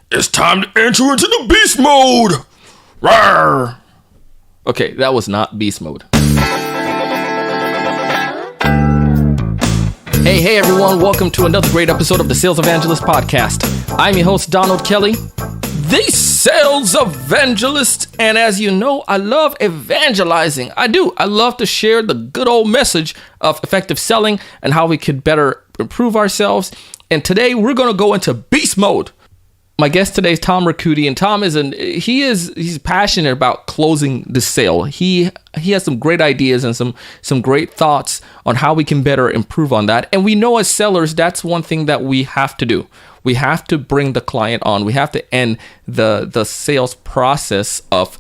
It's time to enter into the beast mode. Rawr. Okay, that was not beast mode. Hey everyone, welcome to another great episode of the Sales Evangelist podcast. I'm your host, Donald Kelly, the Sales Evangelist, and as you know, I love evangelizing. I do. I love to share the good old message of effective selling and how we could better improve ourselves. And today we're going to go into beast mode. My guest today is Tom Ricciuti, and Tom he's passionate about closing the sale. He has some great ideas and some great thoughts on how we can better improve on that. And we know as sellers, that's one thing that we have to do. We have to bring the client on. We have to end the sales process of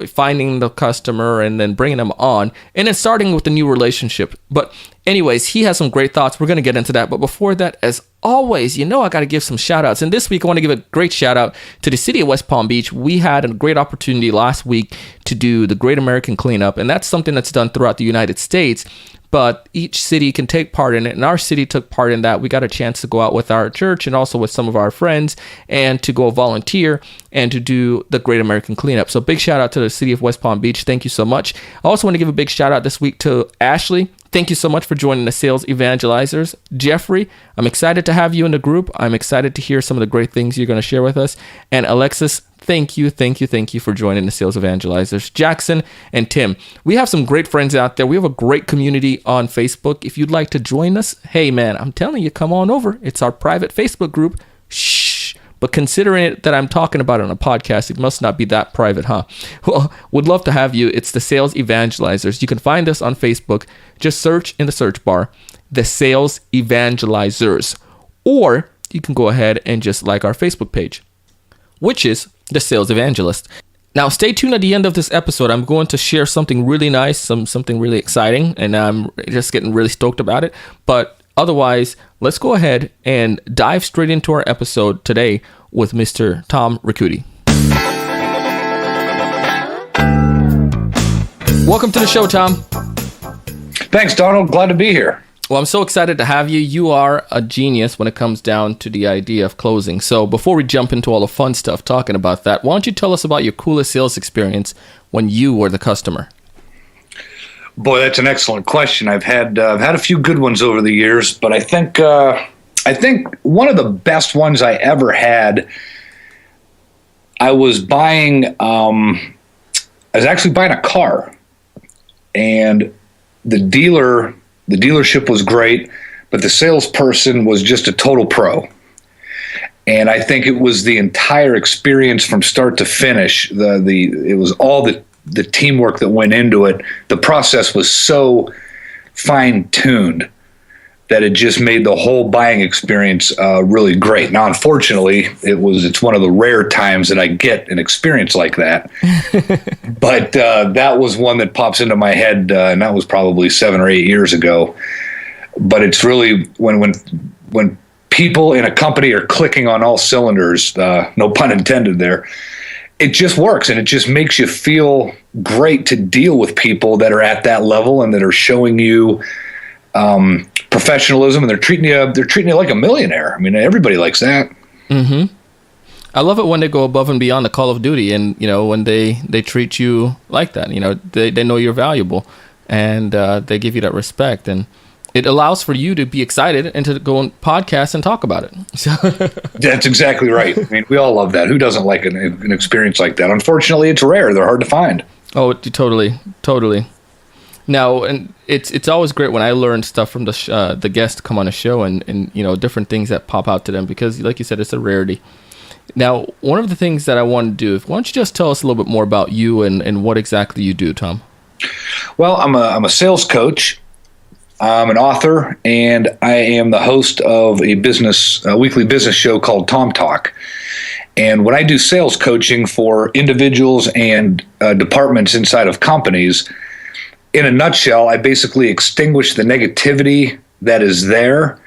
finding the customer and then bringing them on, and then starting with the new relationship. But anyways, he has some great thoughts. We're going to get into that. But before that, as always, I got to give some shout outs. And this week, I want to give a great shout out to the city of West Palm Beach. We had a great opportunity last week to do the Great American Cleanup. And that's something that's done throughout the United States. But each city can take part in it. And our city took part in that. We got a chance to go out with our church and also with some of our friends and to go volunteer and to do the Great American Cleanup. So big shout out to the city of West Palm Beach. Thank you so much. I also want to give a big shout out this week to Ashley. Thank you so much for joining the Sales Evangelizers. Jeffrey, I'm excited to have you in the group. I'm excited to hear some of the great things you're going to share with us. And Alexis, thank you for joining the Sales Evangelizers. Jackson and Tim, we have some great friends out there. We have a great community on Facebook. If you'd like to join us, hey man, I'm telling you, come on over. It's our private Facebook group. Shh. But considering it that I'm talking about it on a podcast, it must not be that private, huh? Well, would love to have you. It's the Sales Evangelizers. You can find us on Facebook. Just search in the search bar, the Sales Evangelizers. Or you can go ahead and just like our Facebook page, which is the Sales Evangelist. Now, stay tuned at the end of this episode. I'm going to share something really nice, something really exciting, and I'm just getting really stoked about it. But otherwise, let's go ahead and dive straight into our episode today with Mr. Tom Ricciuti. Welcome to the show, Tom. Thanks, Donald. Glad to be here. Well, I'm so excited to have you. You are a genius when it comes down to the idea of closing. So before we jump into all the fun stuff talking about that, why don't you tell us about your coolest sales experience when you were the customer? Boy, that's an excellent question. I've had a few good ones over the years, but I think one of the best ones I ever had. I was actually buying a car, and the dealership was great, but the salesperson was just a total pro. And I think it was the entire experience from start to finish. It was all the teamwork that went into it. The process was so fine-tuned that it just made the whole buying experience really great. Now, unfortunately, it's one of the rare times that I get an experience like that. But that was one that pops into my head, and that was probably 7 or 8 years ago. But it's really when people in a company are clicking on all cylinders, no pun intended there, it just works, and it just makes you feel great to deal with people that are at that level and that are showing you professionalism, and they're treating you like a millionaire. I mean, everybody likes that. Mm-hmm. I love it when they go above and beyond the call of duty, and when they treat you like that. They know you're valuable, and they give you that respect, and it allows for you to be excited and to go on podcasts and talk about it. So that's exactly right. I mean, we all love that. Who doesn't like an experience like that? Unfortunately, it's rare. They're hard to find. Oh, totally. Now, and it's always great when I learn stuff from the guests come on a show and different things that pop out to them, because like you said, it's a rarity. Now, one of the things that I want to do, why don't you just tell us a little bit more about you and what exactly you do, Tom? Well, I'm a sales coach. I'm an author, and I am the host of a weekly business show called TomTalk. And when I do sales coaching for individuals and departments inside of companies, in a nutshell, I basically extinguish the negativity that is there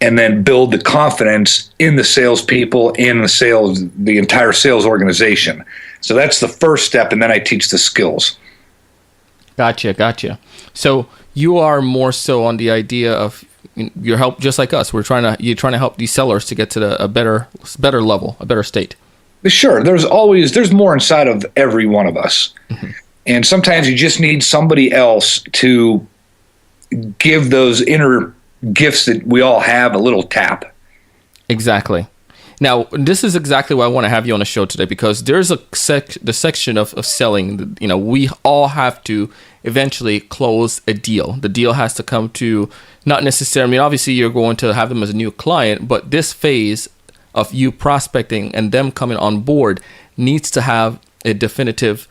and then build the confidence in the salespeople, in the entire sales organization. So that's the first step, and then I teach the skills. Gotcha. So you are more so on the idea of your help, just like us. You're trying to help these sellers to get to a better level, a better state. Sure. There's more inside of every one of us. Mm-hmm. And sometimes you just need somebody else to give those inner gifts that we all have a little tap. Exactly. Now, this is exactly why I want to have you on the show today, because there's the section of selling. We all have to eventually close a deal. The deal has to come to, not necessarily, obviously you're going to have them as a new client, but this phase of you prospecting and them coming on board needs to have a definitive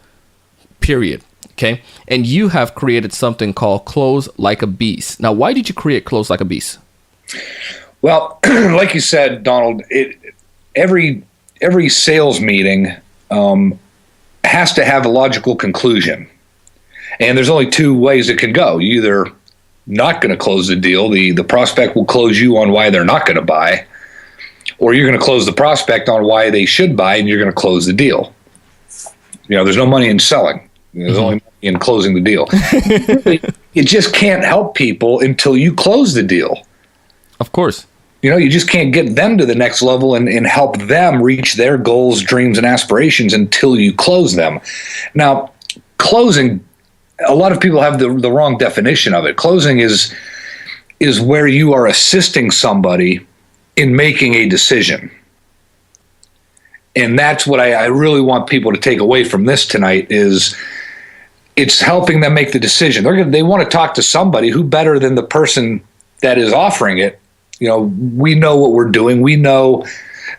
period. Okay. And you have created something called Close Like a Beast. Now, why did you create Close Like a Beast? Well, like you said, Donald, every sales meeting has to have a logical conclusion. And there's only two ways it can go. You're either not going to close the deal, the prospect will close you on why they're not going to buy, or you're going to close the prospect on why they should buy, and you're going to close the deal. There's no money in selling. There's only money in closing the deal. You just can't help people until you close the deal. Of course. You just can't get them to the next level and help them reach their goals, dreams, and aspirations until you close them. Now, closing, a lot of people have the wrong definition of it. Closing is where you are assisting somebody in making a decision. And that's what I really want people to take away from this tonight is it's helping them make the decision. They want to talk to somebody who better than the person that is offering it. We know what we're doing. We know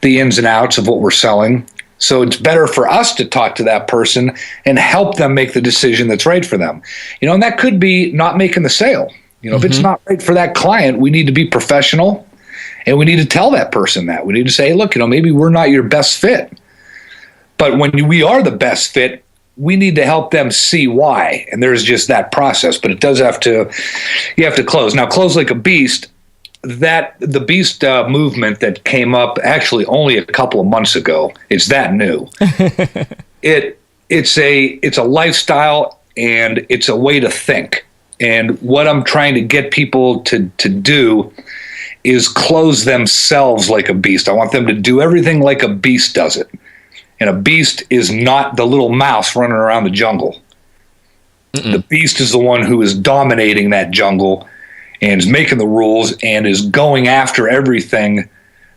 the ins and outs of what we're selling. So it's better for us to talk to that person and help them make the decision that's right for them. And that could be not making the sale. If it's not right for that client, we need to be professional and we need to tell that person that. We need to say, hey, look, maybe we're not your best fit. But when we are the best fit, we need to help them see why. And there's just that process. But it does you have to close. Now, Close Like a Beast, that the beast movement that came up actually only a couple of months ago. It's that new. It's a lifestyle and it's a way to think. And what I'm trying to get people to do is close themselves like a beast. I want them to do everything like a beast does it. And a beast is not the little mouse running around the jungle. Mm-mm. The beast is the one who is dominating that jungle and is making the rules and is going after everything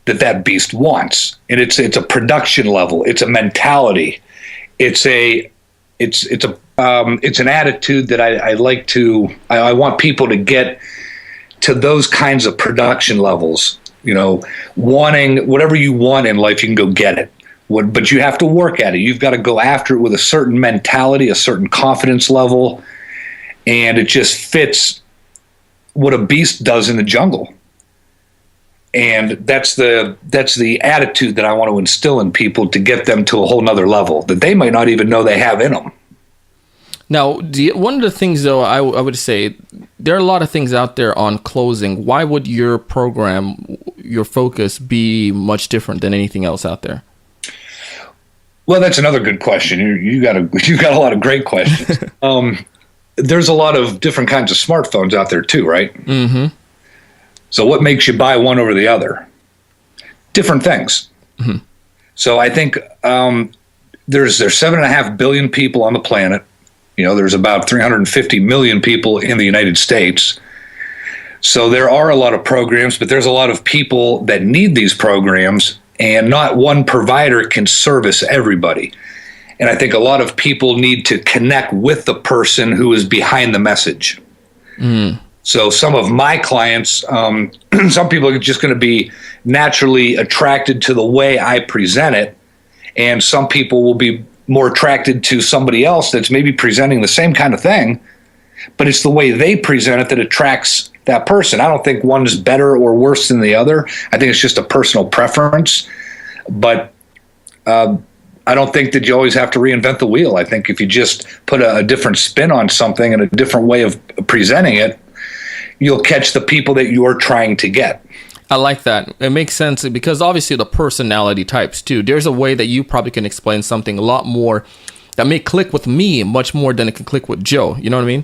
that beast wants. And it's a production level. It's a mentality. It's an attitude that I want people to get to those kinds of production levels. Wanting whatever you want in life, you can go get it. But you have to work at it. You've got to go after it with a certain mentality, a certain confidence level, and it just fits what a beast does in the jungle. And that's the attitude that I want to instill in people to get them to a whole nother level that they might not even know they have in them. Now, one of the things, though, I would say, there are a lot of things out there on closing. Why would your program, your focus, be much different than anything else out there? Well, that's another good question. You got a lot of great questions. There's a lot of different kinds of smartphones out there too, right? Mm-hmm. So what makes you buy one over the other? Different things. Mm-hmm. So I think there's 7.5 billion people on the planet. There's about 350 million people in the United States. So there are a lot of programs, but there's a lot of people that need these programs, and not one provider can service everybody. And I think a lot of people need to connect with the person who is behind the message. Mm. So some of my clients, some people are just going to be naturally attracted to the way I present it, and some people will be more attracted to somebody else that's maybe presenting the same kind of thing, but it's the way they present it that attracts that person. I don't think one is better or worse than the other. I think it's just a personal preference. But I don't think that you always have to reinvent the wheel. I think if you just put a different spin on something and a different way of presenting it, you'll catch the people that you're trying to get. I like that. It makes sense because obviously the personality types too. There's a way that you probably can explain something a lot more that may click with me much more than it can click with Joe. You know what I mean?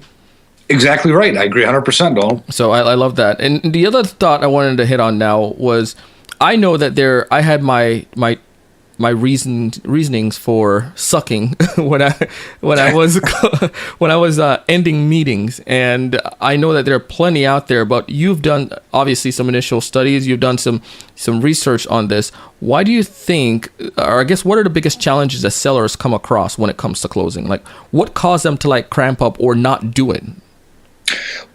Exactly right. I agree 100%, Donald. So I love that. And the other thought I wanted to hit on now was, I know that I had my reasonings for sucking when I was when I was ending meetings, and I know that there are plenty out there. But you've done obviously some initial studies, you've done some research on this. Why do you think, or I guess, what are the biggest challenges that sellers come across when it comes to closing? Like, what caused them to like cramp up or not do it?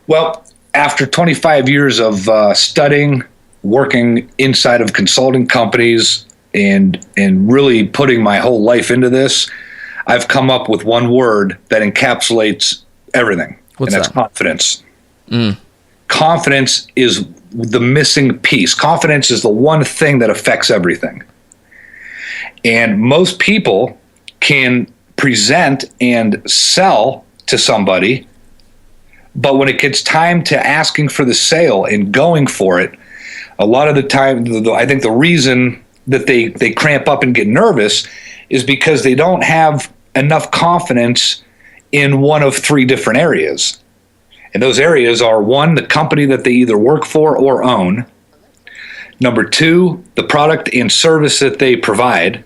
Well, after 25 years of studying, working inside of consulting companies, and really putting my whole life into this, I've come up with one word that encapsulates everything. What's and that's that? Confidence. Confidence is the missing piece. Confidence is the one thing that affects everything. And most people can present and sell to somebody, but when it gets time to asking for the sale and going for it, a lot of the time, I think the reason that they cramp up and get nervous is because they don't have enough confidence in one of three different areas. And those areas are: one, the company that they either work for or own; number two, the product and service that they provide;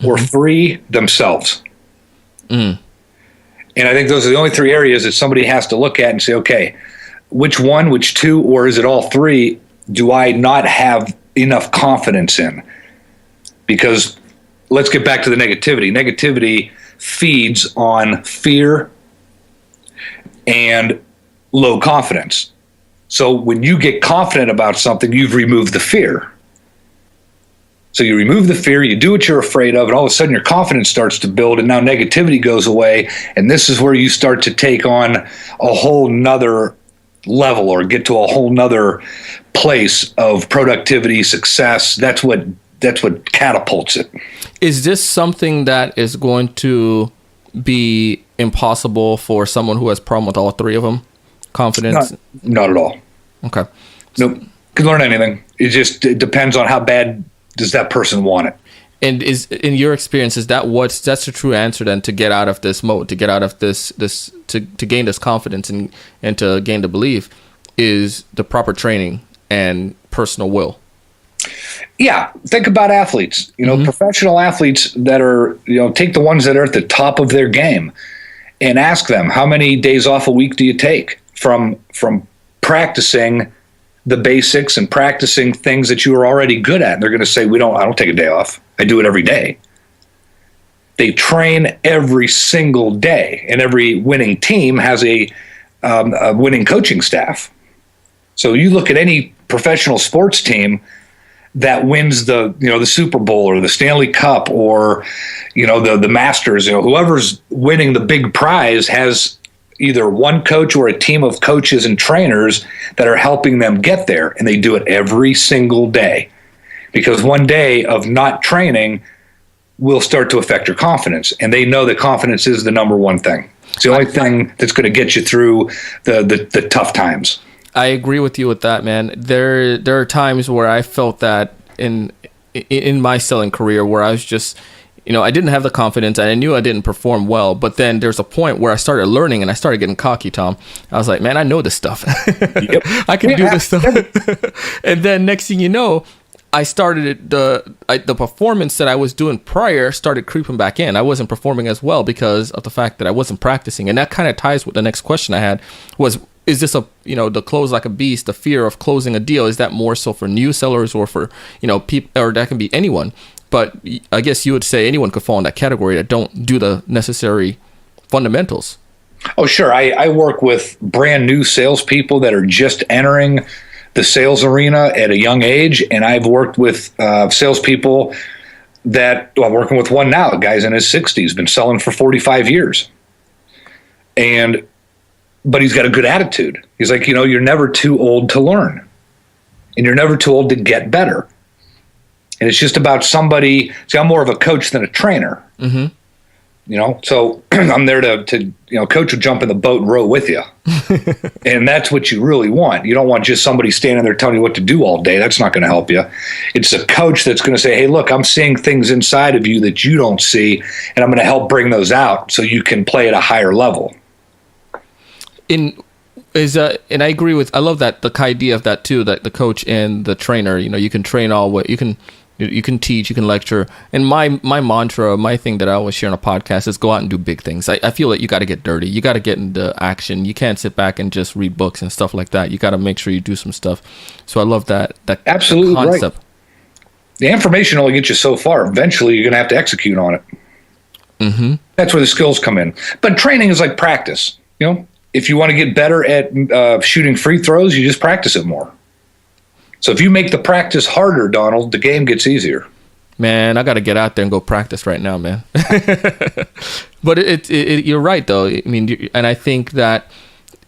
or three, themselves. And I think those are the only three areas that somebody has to look at and say, okay, which one, which two, or is it all three, do I not have enough confidence in? Because let's get back to the negativity. Negativity feeds on fear and low confidence. So when you get confident about something, you've removed the fear. So you remove the fear, you do what you're afraid of, and all of a sudden your confidence starts to build, and now negativity goes away. And this is where you start to take on a whole nother level, or get to a whole nother place of productivity, success. That's what catapults it. Is this something that is going to be impossible for someone who has problem with all three of them? Confidence? Not at all. Okay. Nope. Can learn anything. It depends on how bad does that person want it. And is, in your experience, that's the true answer then, to get out of this mode, to get out of this to gain this confidence and to gain the belief, is the proper training and personal will? Yeah. Think about athletes, professional athletes that are, take the ones that are at the top of their game and ask them, how many days off a week do you take from practicing the basics and practicing things that you are already good at? And they're going to say, I don't take a day off. I do it every day. They train every single day, and every winning team has a winning coaching staff. So you look at any professional sports team that wins the Super Bowl or the Stanley Cup or the Masters, whoever's winning the big prize has either one coach or a team of coaches and trainers that are helping them get there, and they do it every single day. Because one day of not training will start to affect your confidence, and they know that confidence is the number one thing. It's the only thing that's going to get you through the tough times. I agree with you with that, man. There are times where I felt that in my selling career, where I was just, I didn't have the confidence, and I knew I didn't perform well. But then there's a point where I started learning, and I started getting cocky, Tom. I was like, man, I know this stuff. Yep. I can do this stuff. And then next thing you know, I started the performance that I was doing prior started creeping back in. I wasn't performing as well because of the fact that I wasn't practicing. And that kind of ties with the next question I had was, is this the close like a beast, the fear of closing a deal? Is that more so for new sellers or for, people, or that can be anyone? But I guess you would say anyone could fall in that category that don't do the necessary fundamentals. Oh, sure. I work with brand new salespeople that are just entering the sales arena at a young age. And I've worked with salespeople that, I'm working with one now, a guy's in his 60s, been selling for 45 years. But he's got a good attitude. He's like, you're never too old to learn, and you're never too old to get better. And it's just about somebody. See, I'm more of a coach than a trainer. Mm-hmm. So I'm there to coach will jump in the boat and row with you. And that's what you really want. You don't want just somebody standing there telling you what to do all day. That's not going to help you. It's a coach that's going to say, hey, look, I'm seeing things inside of you that you don't see, and I'm going to help bring those out so you can play at a higher level. And I agree with, I love that, the idea of that too, that the coach and the trainer, you can train all what you can teach, you can lecture. And my mantra, my thing that I always share on a podcast is go out and do big things. I feel like you got to get dirty. You got to get into action. You can't sit back and just read books and stuff like that. You got to make sure you do some stuff. So I love that absolutely concept. Right. The information only gets you so far. Eventually, you're going to have to execute on it. Mm-hmm. That's where the skills come in. But training is like practice. If you want to get better at shooting free throws, you just practice it more. So if you make the practice harder, Donald, the game gets easier. Man, I got to get out there and go practice right now, man. But you're right, though. I mean, and I think that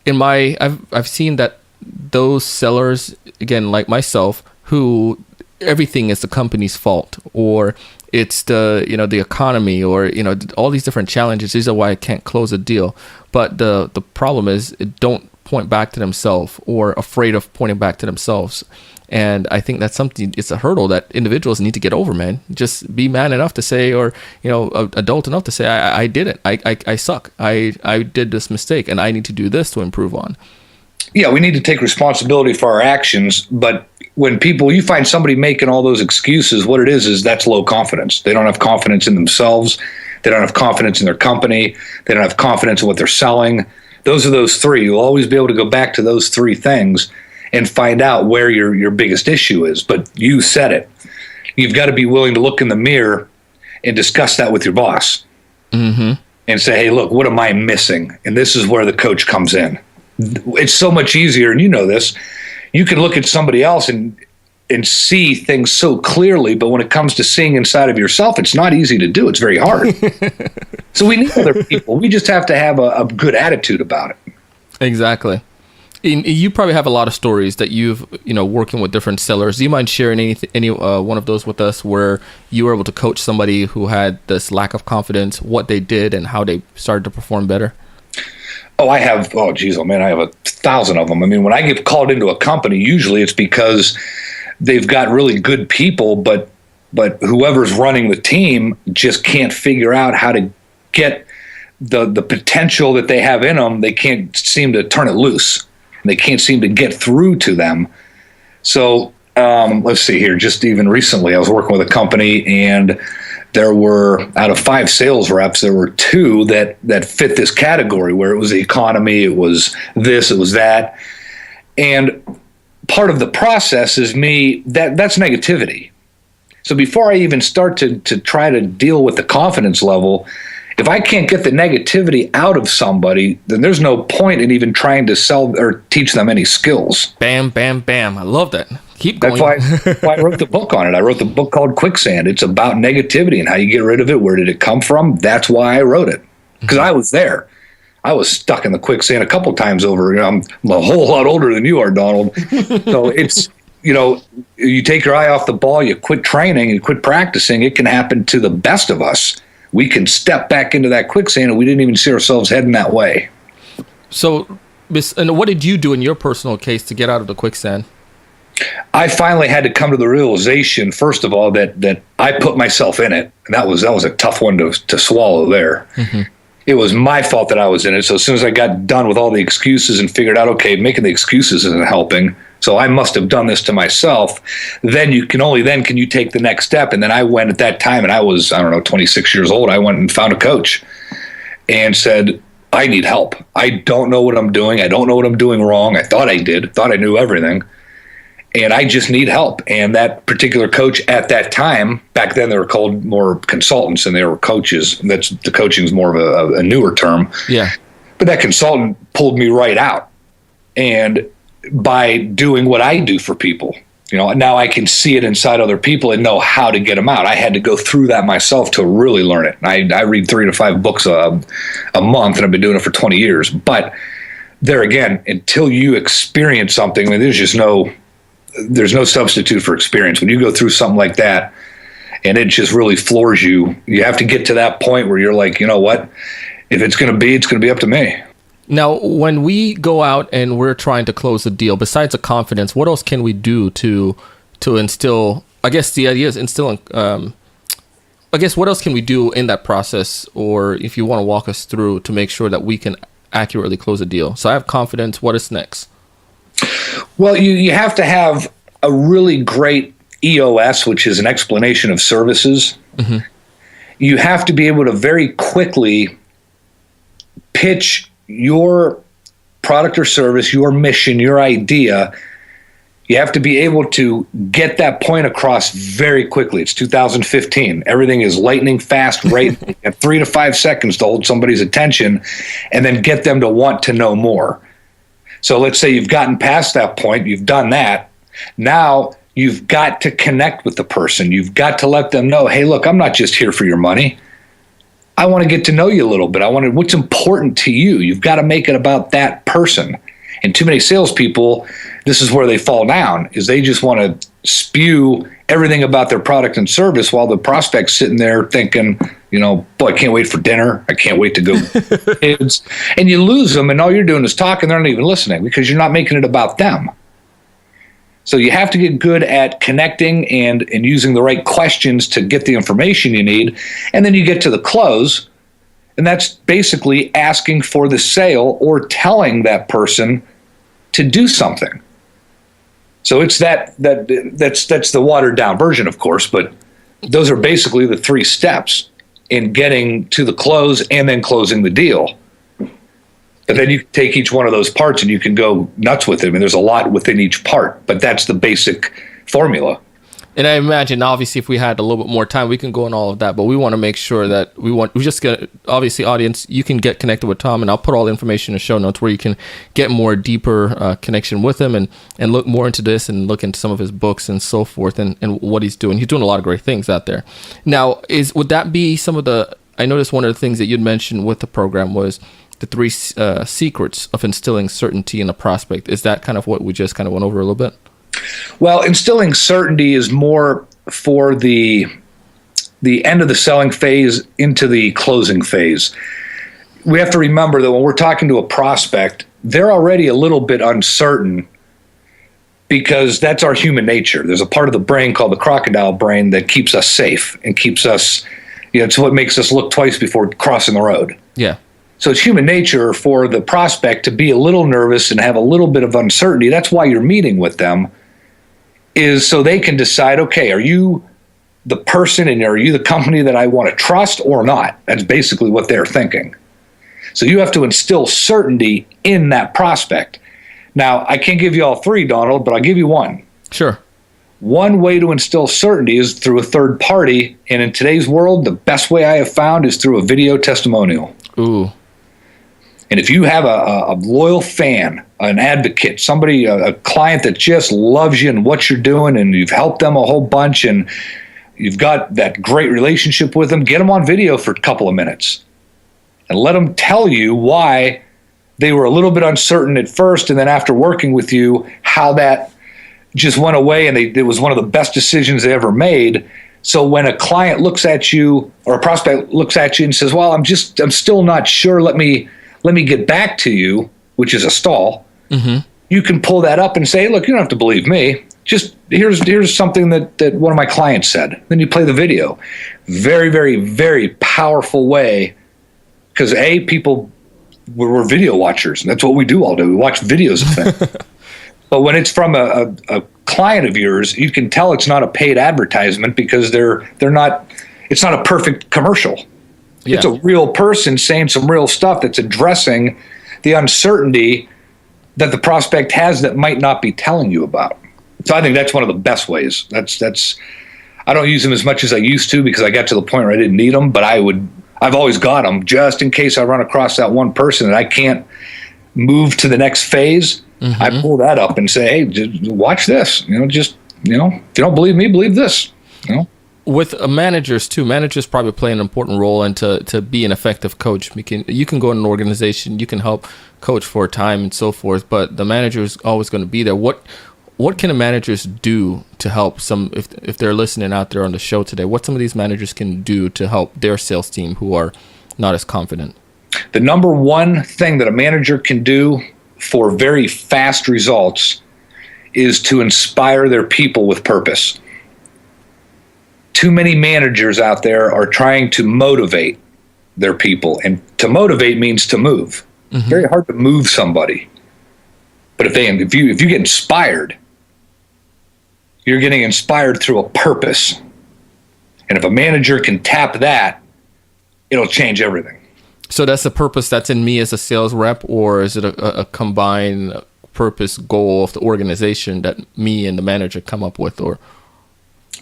I've seen that those sellers, again, like myself, who everything is the company's fault, or it's the economy, or all these different challenges. These are why I can't close a deal. But the problem is, don't point back to themselves, or afraid of pointing back to themselves. And I think that's something, it's a hurdle that individuals need to get over, man. Just be man enough to say, or, adult enough to say, I did it. I suck. I did this mistake, and I need to do this to improve on. Yeah, we need to take responsibility for our actions. But when you find somebody making all those excuses, what it is that's low confidence. They don't have confidence in themselves. They don't have confidence in their company. They don't have confidence in what they're selling. Those are those three. You'll always be able to go back to those three things and find out where your biggest issue is. But you said it. You've got to be willing to look in the mirror and discuss that with your boss. Mm-hmm. And say, hey, look, what am I missing? And this is where the coach comes in. It's so much easier, and you know this. You can look at somebody else and see things so clearly, but when it comes to seeing inside of yourself, it's not easy to do. It's very hard. So we need other people. We just have to have a good attitude about it. Exactly. You probably have a lot of stories that you've, working with different sellers. Do you mind sharing any one of those with us, where you were able to coach somebody who had this lack of confidence, what they did and how they started to perform better? I have 1,000 of them. I mean, when I get called into a company, usually it's because they've got really good people, but whoever's running the team just can't figure out how to get the potential that they have in them. They can't seem to turn it loose. They can't seem to get through to them. So let's see here. Just even recently, I was working with a company, and there were, out of 5 sales reps, there were 2 that fit this category, where it was the economy, it was this, it was that. And part of the process is that's negativity. So before I even start to try to deal with the confidence level, if I can't get the negativity out of somebody, then there's no point in even trying to sell or teach them any skills. Bam, bam, bam. I love that. Keep going. That's why I wrote the book on it. I wrote the book called Quicksand. It's about negativity and how you get rid of it. Where did it come from? That's why I wrote it. Because I was there. I was stuck in the quicksand a couple times over. I'm a whole lot older than you are, Donald. So it's, you take your eye off the ball, you quit training and quit practicing. It can happen to the best of us. We can step back into that quicksand, and we didn't even see ourselves heading that way. So, and what did you do in your personal case to get out of the quicksand? I finally had to come to the realization, first of all, that I put myself in it. And that was a tough one to swallow there. Mm-hmm. It was my fault that I was in it. So as soon as I got done with all the excuses and figured out, okay, making the excuses isn't helping, so I must have done this to myself, then you take the next step. And then I went at that time, and I was, 26 years old. I went and found a coach and said, I need help. I don't know what I'm doing. I don't know what I'm doing wrong. I thought I did, thought I knew everything. And I just need help. And that particular coach at that time, back then they were called more consultants and they were coaches. The coaching is more of a newer term. Yeah. But that consultant pulled me right out. And by doing what I do for people, now I can see it inside other people and know how to get them out. I had to go through that myself to really learn it. I read 3 to 5 books a month, and I've been doing it for 20 years. But there again, until you experience something, there's no substitute for experience. When you go through something like that and it just really floors you, you have to get to that point where you're like, you know what? If it's going to be up to me. Now, when we go out and we're trying to close a deal, besides the confidence, what else can we do to instill, I guess the idea is instilling, what else can we do in that process? Or if you want to walk us through to make sure that we can accurately close a deal. So I have confidence. What is next? Well, you have to have a really great EOS, which is an explanation of services. Mm-hmm. You have to be able to very quickly pitch your product or service, your mission, your idea. You have to be able to get that point across very quickly. It's 2015. Everything is lightning fast, right? At 3 to 5 seconds to hold somebody's attention and then get them to want to know more. So let's say you've gotten past that point. You've done that. Now you've got to connect with the person. You've got to let them know, hey, look, I'm not just here for your money. I want to get to know you a little bit. What's important to you. You've got to make it about that person. And too many salespeople, this is where they fall down, is they just want to spew everything about their product and service while the prospect's sitting there thinking, boy, I can't wait for dinner. I can't wait to go. And you lose them, and all you're doing is talking. They're not even listening because you're not making it about them. So you have to get good at connecting and using the right questions to get the information you need. And then you get to the close, and that's basically asking for the sale or telling that person to do something. So it's that's the watered down version, of course, but those are basically the 3 steps in getting to the close and then closing the deal. But then you take each one of those parts and you can go nuts with it. I mean, there's a lot within each part, but that's the basic formula. And I imagine, obviously, if we had a little bit more time, we can go in all of that. But we want to make sure that obviously, audience, you can get connected with Tom, and I'll put all the information in the show notes where you can get more deeper connection with him and look more into this and look into some of his books and so forth and what he's doing. He's doing a lot of great things out there. Now, would that be some of the? I noticed one of the things that you'd mentioned with the program was the 3 secrets of instilling certainty in a prospect. Is that kind of what we just kind of went over a little bit? Well, instilling certainty is more for the end of the selling phase into the closing phase. We have to remember that when we're talking to a prospect, they're already a little bit uncertain because that's our human nature. There's a part of the brain called the crocodile brain that keeps us safe and keeps us, it's what makes us look twice before crossing the road. Yeah. So it's human nature for the prospect to be a little nervous and have a little bit of uncertainty. That's why you're meeting with them, is so they can decide, okay, are you the person and are you the company that I want to trust or not? That's basically what they're thinking. So you have to instill certainty in that prospect. Now, I can't give you all 3, Donald, but I'll give you one. Sure. One way to instill certainty is through a third party. And in today's world, the best way I have found is through a video testimonial. Ooh. And if you have a loyal fan, an advocate, somebody, a client that just loves you and what you're doing, and you've helped them a whole bunch, and you've got that great relationship with them, get them on video for a couple of minutes and let them tell you why they were a little bit uncertain at first, and then after working with you, how that just went away, and it was one of the best decisions they ever made. So when a client looks at you or a prospect looks at you and says, well, I'm still not sure, let me get back to you, which is a stall. Mm-hmm. You can pull that up and say, look, you don't have to believe me. Just here's something that one of my clients said. Then you play the video. Very, very, very powerful way, because people we're video watchers, and that's what we do all day. We watch videos of things. But when it's from a client of yours, you can tell it's not a paid advertisement because they're not. It's not a perfect commercial. Yeah. It's a real person saying some real stuff that's addressing the uncertainty that the prospect has that might not be telling you about. So I think that's one of the best ways. That's I don't use them as much as I used to because I got to the point where I didn't need them, but I've always got them just in case I run across that one person that I can't move to the next phase. Mm-hmm. I pull that up and say, hey, just watch this. If you don't believe me, believe this. With managers too, managers probably play an important role, and to be an effective coach. You can go in an organization, you can help coach for a time and so forth, but the manager is always going to be there. What can the managers do to help if they're listening out there on the show today? What some of these managers can do to help their sales team who are not as confident? The number one thing that a manager can do for very fast results is to inspire their people with purpose. Too many managers out there are trying to motivate their people, and to motivate means to move. It's very hard to move somebody. But if you get inspired, you're getting inspired through a purpose. And if a manager can tap that, it'll change everything. So that's the purpose that's in me as a sales rep, or is it a combined purpose goal of the organization that me and the manager come up with? Or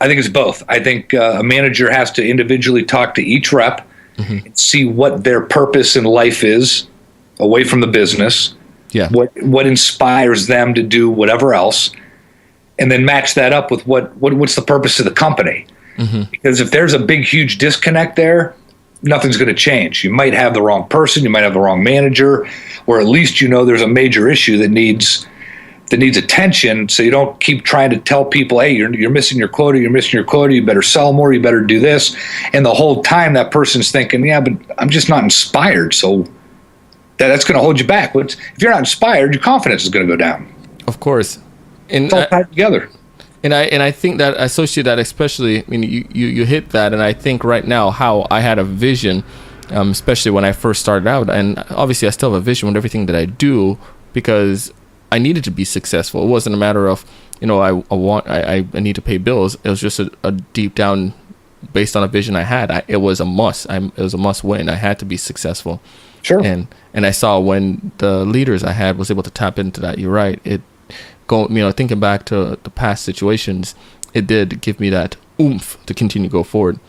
I think it's both. I think a manager has to individually talk to each rep and see what their purpose in life is away from the business. Yeah. What inspires them to do whatever else, and then match that up with what's the purpose of the company. Because if there's a big, huge disconnect there, nothing's going to change. You might have the wrong person, you might have the wrong manager, or at least there's a major issue that needs attention. So you don't keep trying to tell people, hey, you're missing your quota, you better sell more, you better do this. And the whole time that person's thinking, yeah, but I'm just not inspired. So that's going to hold you back. If you're not inspired, your confidence is going to go down. Of course. And it's all tied together. And I think that I associate that, especially, I mean, you hit that, and I think right now how I had a vision, especially when I first started out, and obviously I still have a vision with everything that I do, because I needed to be successful. It wasn't a matter of, I need to pay bills. It was just a deep down, based on a vision I had. It was a must. It was a must win. I had to be successful. Sure. And I saw when the leaders I had was able to tap into that. You're right. Thinking back to the past situations, it did give me that oomph to continue to go forward.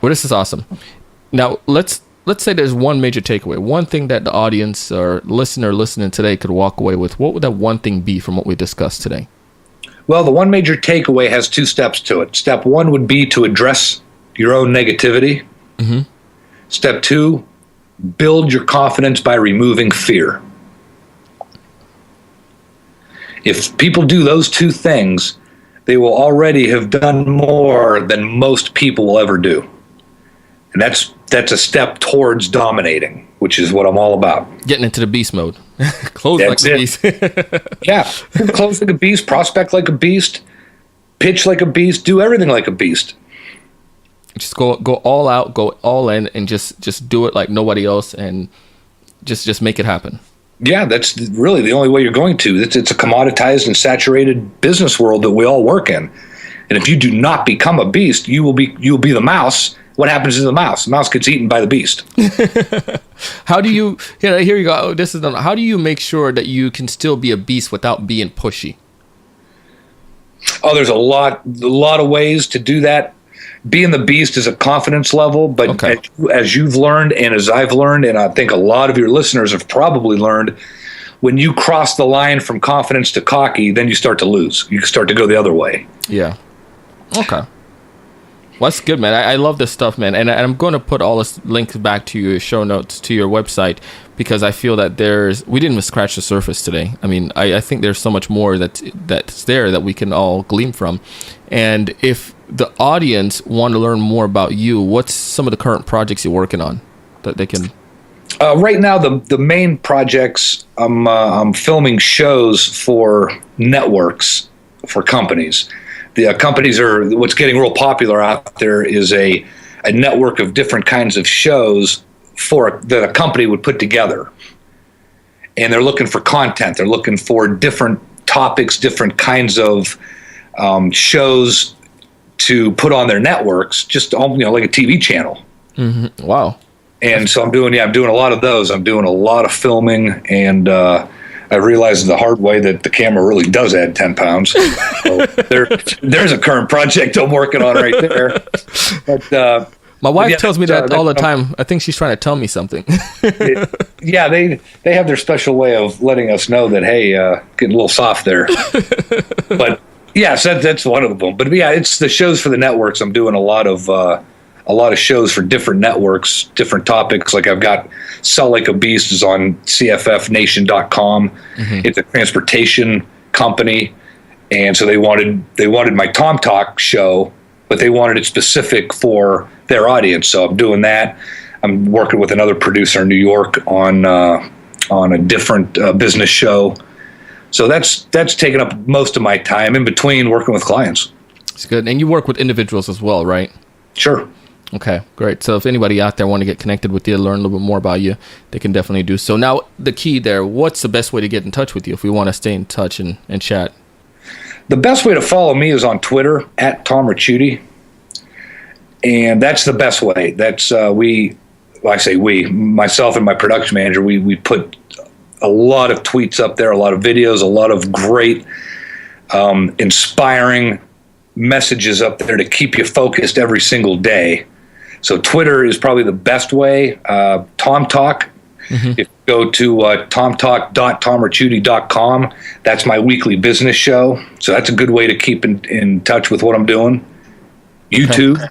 Well, this is awesome. Now, let's say there's one major takeaway, one thing that the audience or listener listening today could walk away with. What would that one thing be from what we discussed today? Well, the one major takeaway has 2 steps to it. Step 1 would be to address your own negativity. Step 2, build your confidence by removing fear. If people do those 2 things, they will already have done more than most people will ever do. And that's a step towards dominating, which is what I'm all about. Getting into the beast mode. Close like a beast. Yeah. Close like a beast, prospect like a beast, pitch like a beast, do everything like a beast. Just go all out, go all in, and just do it like nobody else, and just make it happen. Yeah, that's really the only way you're going to. It's a commoditized and saturated business world that we all work in. And if you do not become a beast, you will be the mouse. What happens to the mouse? The mouse gets eaten by the beast. How do you? Here you go. How do you make sure that you can still be a beast without being pushy? Oh, there's a lot of ways to do that. Being the beast is a confidence level, but okay. As you've learned and as I've learned, and I think a lot of your listeners have probably learned, when you cross the line from confidence to cocky, then you start to lose. You start to go the other way. Yeah. Okay. Well, that's good, man. I love this stuff, man. And I'm going to put all this links back to your show notes, to your website, because I feel that we didn't even scratch the surface today. I mean, I think there's so much more that's there that we can all glean from. And if the audience want to learn more about you, what's some of the current projects you're working on that they can? Right now, the main projects, I'm filming shows for networks for companies. The companies are, what's getting real popular out there is a network of different kinds of shows that a company would put together. And they're looking for content. They're looking for different topics, different kinds of shows to put on their networks, just like a TV channel. Mm-hmm. Wow. And so I'm doing a lot of those. I'm doing a lot of filming, and I realized the hard way that the camera really does add 10 pounds. So there's a current project I'm working on right there. But my wife tells me that all the time. I think she's trying to tell me something. They have their special way of letting us know that, hey, getting a little soft there. But yes, that's one of them. But yeah, it's the shows for the networks. I'm doing a lot of shows for different networks, different topics. Like I've got Sell Like a Beast is on cffnation.com. Mm-hmm. It's a transportation company. And so they wanted my TomTalk show, but they wanted it specific for their audience. So I'm doing that. I'm working with another producer in New York on a different business show. So that's taken up most of my time in between working with clients. It's good. And you work with individuals as well, right? Sure. Okay, great. So if anybody out there want to get connected with you, learn a little bit more about you, they can definitely do so. Now, the key there, what's the best way to get in touch with you if we want to stay in touch and chat? The best way to follow me is on Twitter at Tom Ricciuti. And that's the best way. That's myself and my production manager, we put a lot of tweets up there, a lot of videos, a lot of great, inspiring messages up there to keep you focused every single day. So Twitter is probably the best way. TomTalk. If you go to tomtalk.tomricciuti.com, that's my weekly business show. So that's a good way to keep in touch with what I'm doing. YouTube. Okay.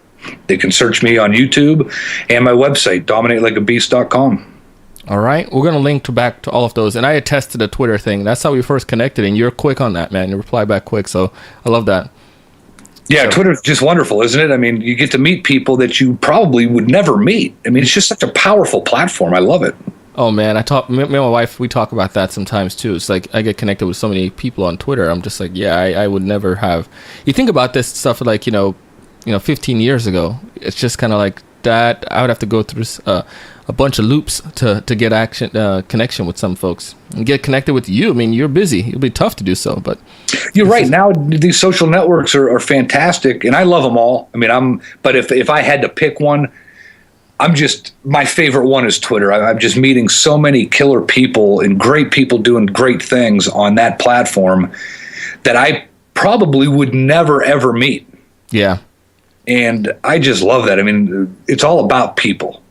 They can search me on YouTube, and my website, dominatelikeabeast.com. All right. We're going to link back to all of those. And I attest to the Twitter thing. That's how we first connected, and you're quick on that, man. You reply back quick, so I love that. Yeah, so Twitter's just wonderful, isn't it? I mean, you get to meet people that you probably would never meet. I mean, it's just such a powerful platform. I love it. Oh, man. Me and my wife, we talk about that sometimes, too. It's like I get connected with so many people on Twitter. I'm just like, yeah, I would never have. You think about this stuff like, 15 years ago. It's just kind of like that. I would have to go through a bunch of loops to get connection with some folks and get connected with you. I mean, you're busy. It'll be tough to do so, but you're right. Now these social networks are fantastic, and I love them all. I mean, but if I had to pick one, my favorite one is Twitter. I'm just meeting so many killer people and great people doing great things on that platform that I probably would never ever meet. Yeah. And I just love that. I mean, it's all about people.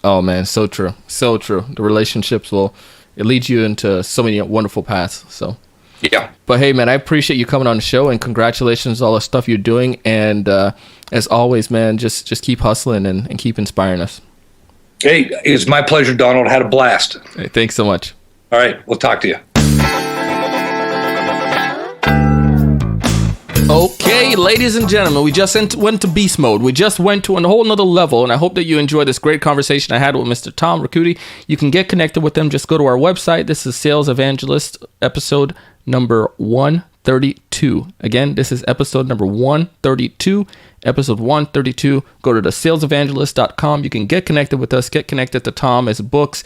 Oh, man. So true. So true. The relationships it leads you into so many wonderful paths. So, yeah. But hey, man, I appreciate you coming on the show, and congratulations on all the stuff you're doing. And as always, man, just keep hustling and keep inspiring us. Hey, it's my pleasure, Donald. I had a blast. Hey, thanks so much. All right. We'll talk to you. Okay, ladies and gentlemen, we just went to beast mode. We just went to a whole nother level, and I hope that you enjoyed this great conversation I had with Mr. Tom Ricciuti. You can get connected with them. Just go to our website. This is Sales Evangelist, episode number 132. Again, this is episode number 132. Episode 132. Go to the salesevangelist.com. You can get connected with us, get connected to Tom, his books.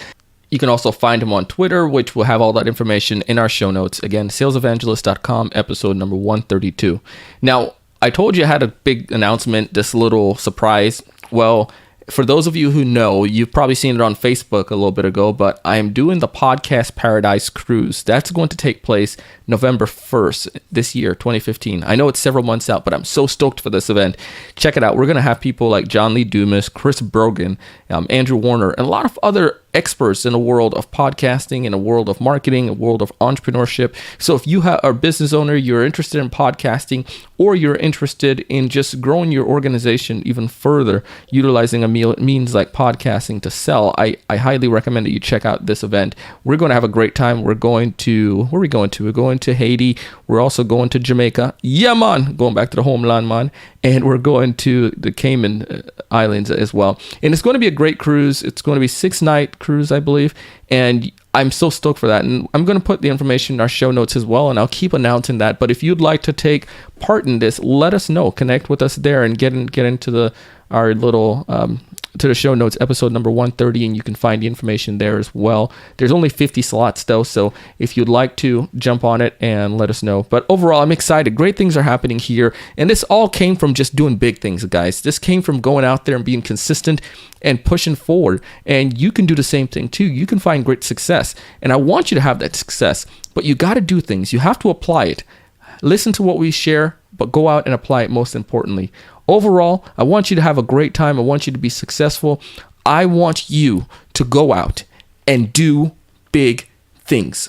You can also find him on Twitter, which will have all that information in our show notes. Again, salesevangelist.com, episode number 132. Now, I told you I had a big announcement, this little surprise. Well, for those of you who know, you've probably seen it on Facebook a little bit ago, but I am doing the Podcast Paradise Cruise. That's going to take place November 1st this year, 2015. I know it's several months out, but I'm so stoked for this event. Check it out. We're going to have people like John Lee Dumas, Chris Brogan, Andrew Warner, and a lot of other experts in the world of podcasting, in the world of marketing, a world of entrepreneurship. So if you are a business owner, you're interested in podcasting, or you're interested in just growing your organization even further, utilizing a means like podcasting to sell, I highly recommend that you check out this event. We're going to have a great time. We're going to, where are we going to? We're going to Haiti. We're also going to Jamaica. Yeah, man. Going back to the homeland, man. And we're going to the Cayman Islands as well. And it's going to be a great cruise. It's going to be 6-night cruise, I believe. And I'm so stoked for that. And I'm going to put the information in our show notes as well. And I'll keep announcing that. But if you'd like to take part in this, let us know. Connect with us there and get into our little to the show notes, episode number 130, and you can find the information there as well. There's only 50 slots though, so if you'd like to jump on it and let us know. But overall, I'm excited. Great things are happening here, and this all came from just doing big things, guys. This came from going out there and being consistent and pushing forward, and you can do the same thing too. You can find great success, and I want you to have that success, but you got to do things. You have to apply it. Listen to what we share, but go out and apply it most importantly. Overall, I want you to have a great time. I want you to be successful. I want you to go out and do big things.